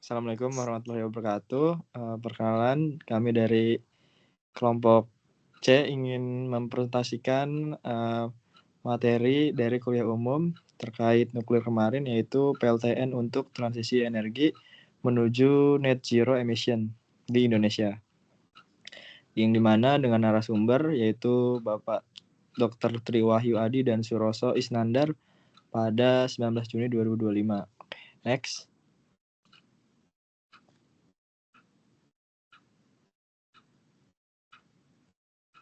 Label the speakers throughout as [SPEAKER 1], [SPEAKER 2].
[SPEAKER 1] Assalamualaikum warahmatullahi wabarakatuh. Perkenalan, kami dari kelompok C ingin mempresentasikan materi dari kuliah umum terkait nuklir kemarin, yaitu PLTN untuk transisi energi menuju net zero emission di Indonesia. Yang dimana dengan narasumber yaitu Bapak Dr. Triwahyu Adi dan Suroso Isnandar pada 19 Juni 2025. Next.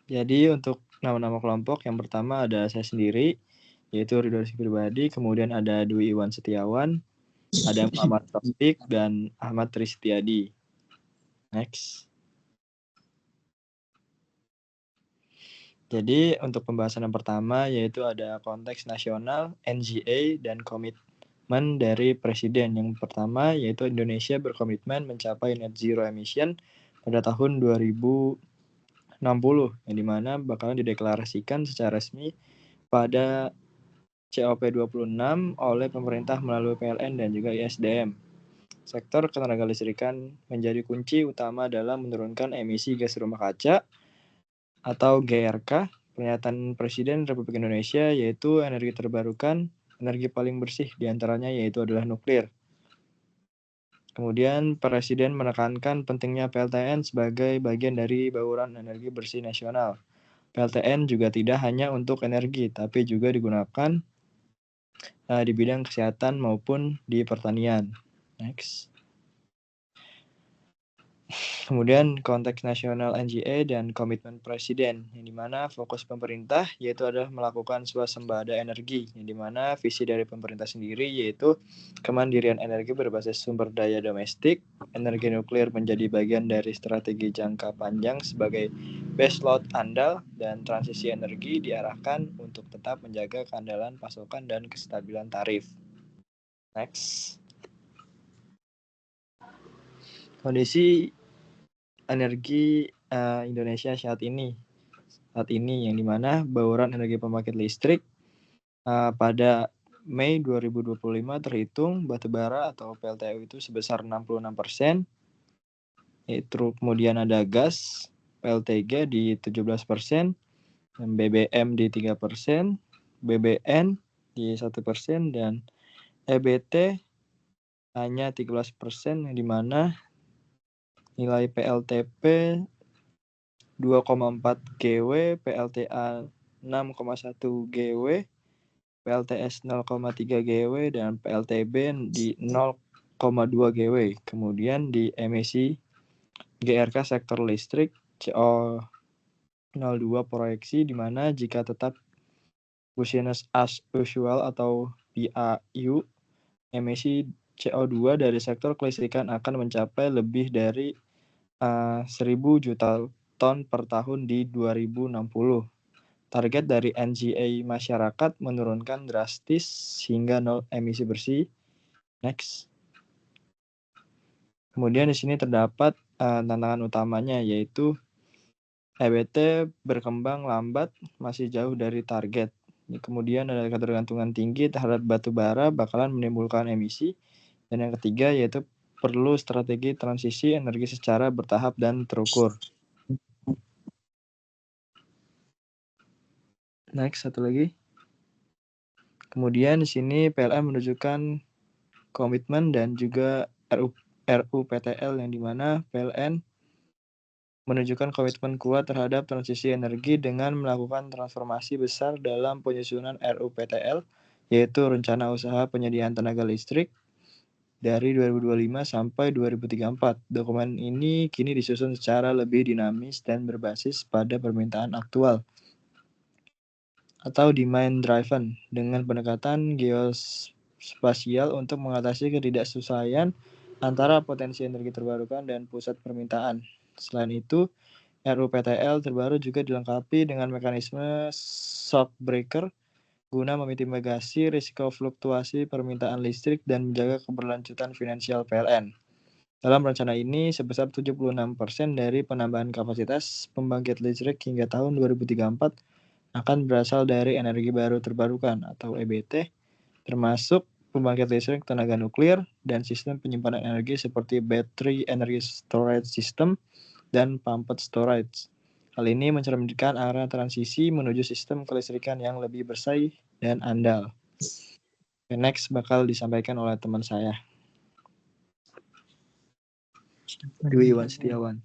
[SPEAKER 1] Jadi untuk nama-nama kelompok yang pertama ada saya sendiri, yaitu Ridho Rizky Pribadi, kemudian ada Dwi Iwan Setiawan, ada Muhammad Taufik, dan Ahmad Tristiadi. Next. Jadi untuk pembahasan yang pertama yaitu ada konteks nasional, NGA, dan komitmen dari Presiden. Yang pertama yaitu Indonesia berkomitmen mencapai net zero emission pada tahun 2060, yang dimana bakalan dideklarasikan secara resmi pada COP26 oleh pemerintah melalui PLN dan juga ISDM. Sektor ketenagalistrikan menjadi kunci utama dalam menurunkan emisi gas rumah kaca atau GRK. Pernyataan Presiden Republik Indonesia yaitu energi terbarukan, energi paling bersih diantaranya yaitu adalah nuklir. Kemudian Presiden menekankan pentingnya PLTN sebagai bagian dari bauran energi bersih nasional. PLTN juga tidak hanya untuk energi, tapi juga digunakan di bidang kesehatan maupun di pertanian. Next. Kemudian konteks nasional NGA dan komitmen Presiden, yang dimana fokus pemerintah yaitu adalah melakukan swasembada energi, yang dimana visi dari pemerintah sendiri yaitu kemandirian energi berbasis sumber daya domestik, energi nuklir menjadi bagian dari strategi jangka panjang sebagai baseload andal, dan transisi energi diarahkan untuk tetap menjaga keandalan pasokan dan kestabilan tarif. Next. Kondisi energi Indonesia saat ini yang dimana bauran energi pembangkit listrik pada Mei 2025 terhitung batubara atau PLTU itu sebesar 66%, itu kemudian ada gas PLTG di 17%, dan BBM di 3%, BBN di 1%, dan EBT hanya 13%, yang dimana nilai PLTP 2,4 GW, PLTA 6,1 GW, PLTS 0,3 GW, dan PLTB di 0,2 GW. Kemudian di emisi GRK sektor listrik CO02 proyeksi, di mana jika tetap business as usual atau BAU, emisi CO2 dari sektor kelistrikan akan mencapai lebih dari 1.000 juta ton per tahun di 2060. Target dari NGA masyarakat menurunkan drastis hingga 0 emisi bersih. Next. Kemudian di sini terdapat tantangan utamanya yaitu EBT berkembang lambat, masih jauh dari target. Kemudian ada ketergantungan tinggi terhadap batu bara bakalan menimbulkan emisi. Dan yang ketiga yaitu perlu strategi transisi energi secara bertahap dan terukur. Next, satu lagi. Kemudian di sini PLN menunjukkan komitmen dan juga RUPTL, yang dimana PLN menunjukkan komitmen kuat terhadap transisi energi dengan melakukan transformasi besar dalam penyusunan RUPTL, yaitu Rencana Usaha Penyediaan Tenaga Listrik dari 2025 sampai 2034. Dokumen ini kini disusun secara lebih dinamis dan berbasis pada permintaan aktual atau demand driven dengan pendekatan geospasial untuk mengatasi ketidaksesuaian antara potensi energi terbarukan dan pusat permintaan. Selain itu, RUPTL terbaru juga dilengkapi dengan mekanisme shock breaker guna memitigasi risiko fluktuasi permintaan listrik dan menjaga keberlanjutan finansial PLN. Dalam rencana ini, sebesar 76% dari penambahan kapasitas pembangkit listrik hingga tahun 2034 akan berasal dari energi baru terbarukan atau EBT, termasuk pembangkit listrik tenaga nuklir, dan sistem penyimpanan energi seperti battery energy storage system dan pumped storage. Hal ini mencerminkan arah transisi menuju sistem kelistrikan yang lebih bersih dan andal. Next bakal disampaikan oleh teman saya, Dwi Iwan Setiawan.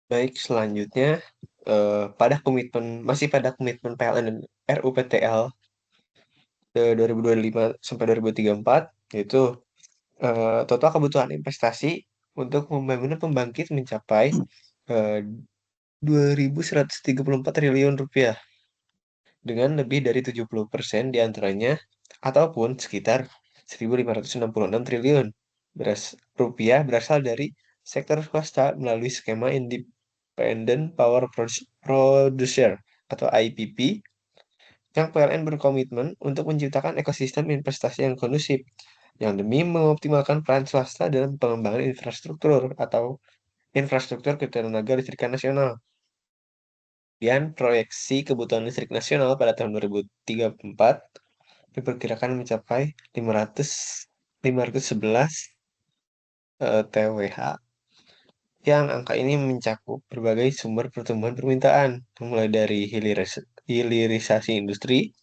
[SPEAKER 2] Baik, selanjutnya masih pada komitmen PLN dan RUPTL 2025 sampai 2034, yaitu total kebutuhan investasi untuk pembangunan pembangkit mencapai 2.134 triliun rupiah dengan lebih dari 70% diantaranya ataupun sekitar 1.566 triliun rupiah berasal dari sektor swasta melalui skema Independent Power Producer atau IPP yang PLN berkomitmen untuk menciptakan ekosistem investasi yang kondusif yang demi mengoptimalkan peran swasta dalam pengembangan infrastruktur atau infrastruktur ketenaga listrikan nasional. Dan proyeksi kebutuhan listrik nasional pada tahun 2034 diperkirakan mencapai 511 TWh, yang angka ini mencakup berbagai sumber pertumbuhan permintaan, mulai dari hilirisasi industri,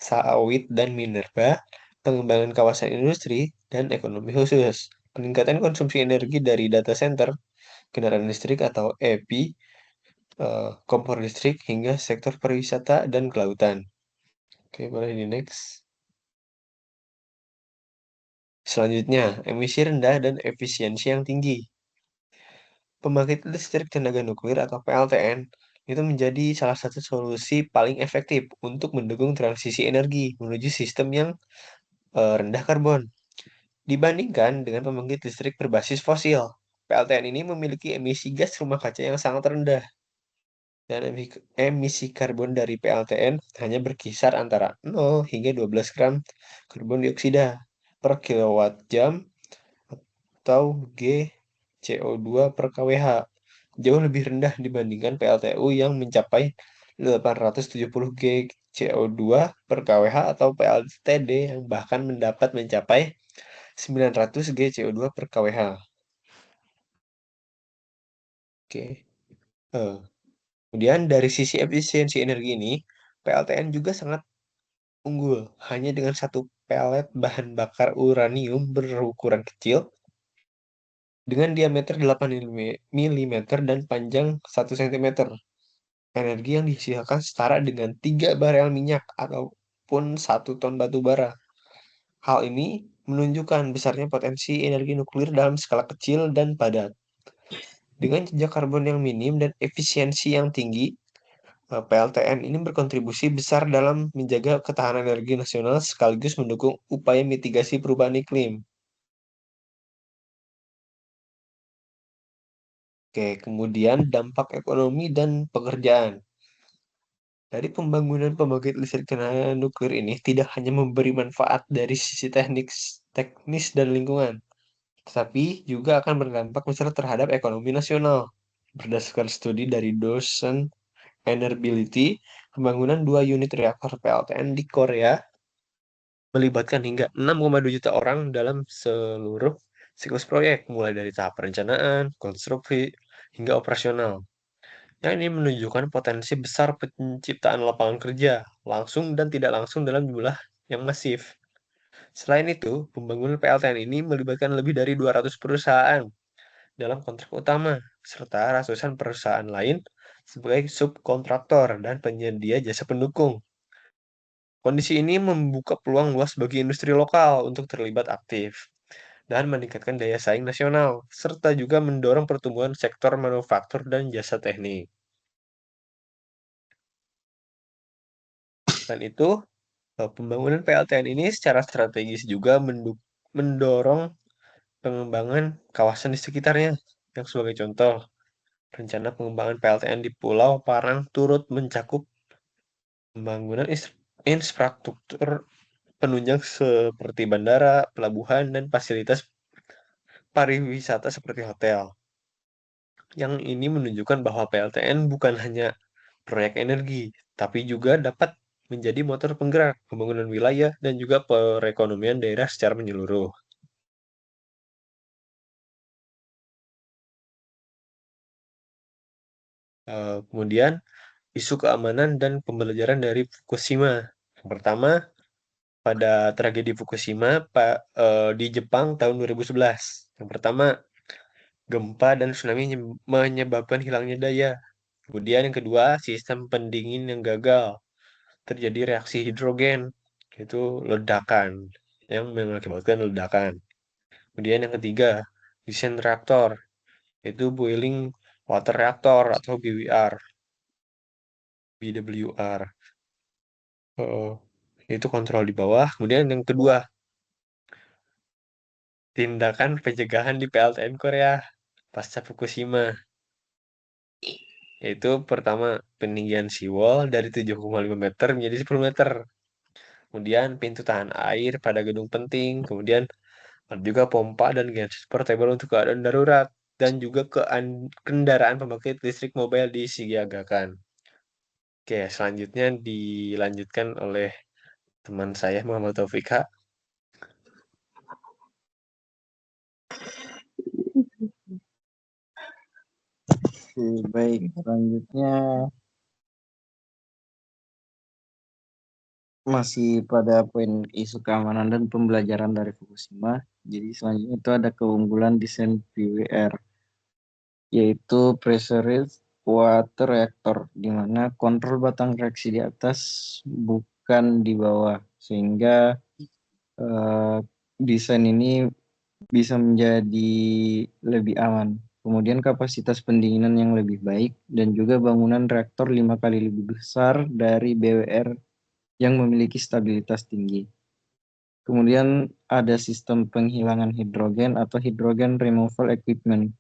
[SPEAKER 2] sawit dan minerba, pengembangan kawasan industri, dan ekonomi khusus, peningkatan konsumsi energi dari data center, kendaraan listrik atau EV, kompor listrik, hingga sektor pariwisata dan kelautan. Oke, boleh di next. Selanjutnya, emisi rendah dan efisiensi yang tinggi. Pembangkit listrik tenaga nuklir atau PLTN itu menjadi salah satu solusi paling efektif untuk mendukung transisi energi menuju sistem yang rendah karbon. Dibandingkan dengan pembangkit listrik berbasis fosil, PLTN ini memiliki emisi gas rumah kaca yang sangat rendah. Dan emisi karbon dari PLTN hanya berkisar antara 0 hingga 12 gram karbon dioksida per kilowatt jam atau GCO2 per kWh, jauh lebih rendah dibandingkan PLTU yang mencapai 870 GCO2 per kWh atau PLTD yang bahkan mendapat mencapai 900 GCO2 per kWh. Oke. Kemudian dari sisi efisiensi energi ini, PLTN juga sangat unggul. Hanya dengan satu pelet bahan bakar uranium berukuran kecil dengan diameter 8 mm dan panjang 1 cm. Energi yang dihasilkan setara dengan 3 barel minyak ataupun 1 ton batu bara. Hal ini menunjukkan besarnya potensi energi nuklir dalam skala kecil dan padat. Dengan jejak karbon yang minim dan efisiensi yang tinggi, PLTN ini berkontribusi besar dalam menjaga ketahanan energi nasional sekaligus mendukung upaya mitigasi perubahan iklim. Oke, kemudian dampak ekonomi dan pekerjaan. Dari pembangunan pembangkit listrik tenaga nuklir ini tidak hanya memberi manfaat dari sisi teknis dan lingkungan, tetapi juga akan berdampak besar terhadap ekonomi nasional. Berdasarkan studi dari Dosen Enerbility, pembangunan 2 unit reaktor PLTN di Korea melibatkan hingga 6,2 juta orang dalam seluruh siklus proyek, mulai dari tahap perencanaan, konstruksi, hingga operasional. Yang ini menunjukkan potensi besar penciptaan lapangan kerja, langsung dan tidak langsung dalam jumlah yang masif. Selain itu, pembangunan PLTN ini melibatkan lebih dari 200 perusahaan dalam kontrak utama, serta ratusan perusahaan lain sebagai subkontraktor dan penyedia jasa pendukung. Kondisi ini membuka peluang luas bagi industri lokal untuk terlibat aktif dan meningkatkan daya saing nasional, serta juga mendorong pertumbuhan sektor manufaktur dan jasa teknik. Selain itu, pembangunan PLTN ini secara strategis juga mendorong pengembangan kawasan di sekitarnya. Yang sebagai contoh, rencana pengembangan PLTN di Pulau Parang turut mencakup pembangunan infrastruktur penunjang seperti bandara, pelabuhan, dan fasilitas pariwisata seperti hotel. Yang ini menunjukkan bahwa PLTN bukan hanya proyek energi, tapi juga dapat menjadi motor penggerak pembangunan wilayah dan juga perekonomian daerah secara menyeluruh. Kemudian isu keamanan dan pembelajaran dari Fukushima. Yang pertama, pada tragedi Fukushima di Jepang tahun 2011. Yang pertama, gempa dan tsunami menyebabkan hilangnya daya. Kemudian yang kedua, sistem pendingin yang gagal. Terjadi reaksi hidrogen, yaitu ledakan yang mengakibatkan ledakan. Kemudian yang ketiga, desain reaktor, yaitu boiling water reactor atau BWR. BWR. Itu kontrol di bawah. Kemudian yang kedua, tindakan pencegahan di PLTN Korea pasca Fukushima. Yaitu pertama, peninggian seawall dari 7,5 meter menjadi 10 meter. Kemudian pintu tahan air pada gedung penting. Kemudian ada juga pompa dan genset portable untuk keadaan darurat. Dan juga kendaraan pembangkit listrik mobile disiagakan. Oke, selanjutnya dilanjutkan oleh teman saya Muhammad Taufika.
[SPEAKER 1] Oke, baik. Selanjutnya masih pada poin isu keamanan dan pembelajaran dari Fukushima. Jadi selanjutnya itu ada keunggulan desain PWR, yaitu pressurized water reactor, di mana kontrol batang reaksi di atas bukan di bawah, sehingga desain ini bisa menjadi lebih aman. Kemudian kapasitas pendinginan yang lebih baik dan juga bangunan reaktor 5 kali lebih besar dari BWR yang memiliki stabilitas tinggi. Kemudian ada sistem penghilangan hidrogen atau hydrogen removal equipment,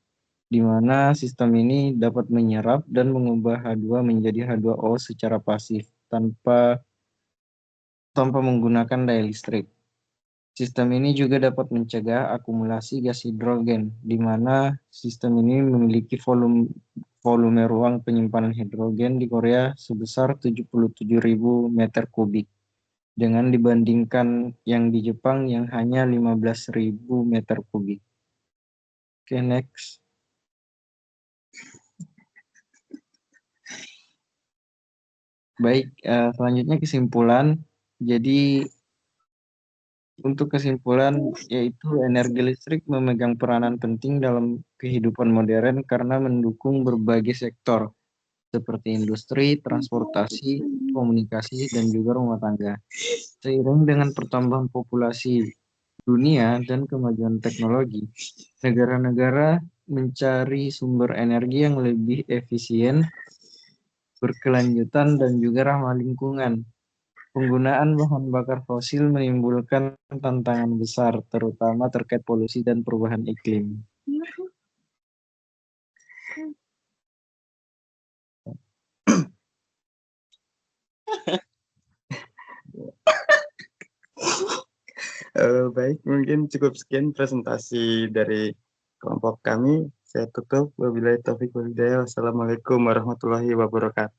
[SPEAKER 1] di mana sistem ini dapat menyerap dan mengubah H2 menjadi H2O secara pasif tanpa menggunakan daya listrik. Sistem ini juga dapat mencegah akumulasi gas hidrogen, di mana sistem ini memiliki volume ruang penyimpanan hidrogen di Korea sebesar 77.000 meter kubik, dengan dibandingkan yang di Jepang yang hanya 15.000 meter kubik. Oke, next. Baik, selanjutnya kesimpulan. Jadi untuk kesimpulan, yaitu energi listrik memegang peranan penting dalam kehidupan modern karena mendukung berbagai sektor seperti industri, transportasi, komunikasi, dan juga rumah tangga. Seiring dengan pertambahan populasi dunia dan kemajuan teknologi, negara-negara mencari sumber energi yang lebih efisien, berkelanjutan, dan juga ramah lingkungan. Penggunaan bahan bakar fosil menimbulkan tantangan besar, terutama terkait polusi dan perubahan iklim. Baik, mungkin cukup sekian presentasi dari kelompok kami. Saya tutup. Wabillahi taufiq wal hidayah. Wassalamualaikum warahmatullahi wabarakatuh.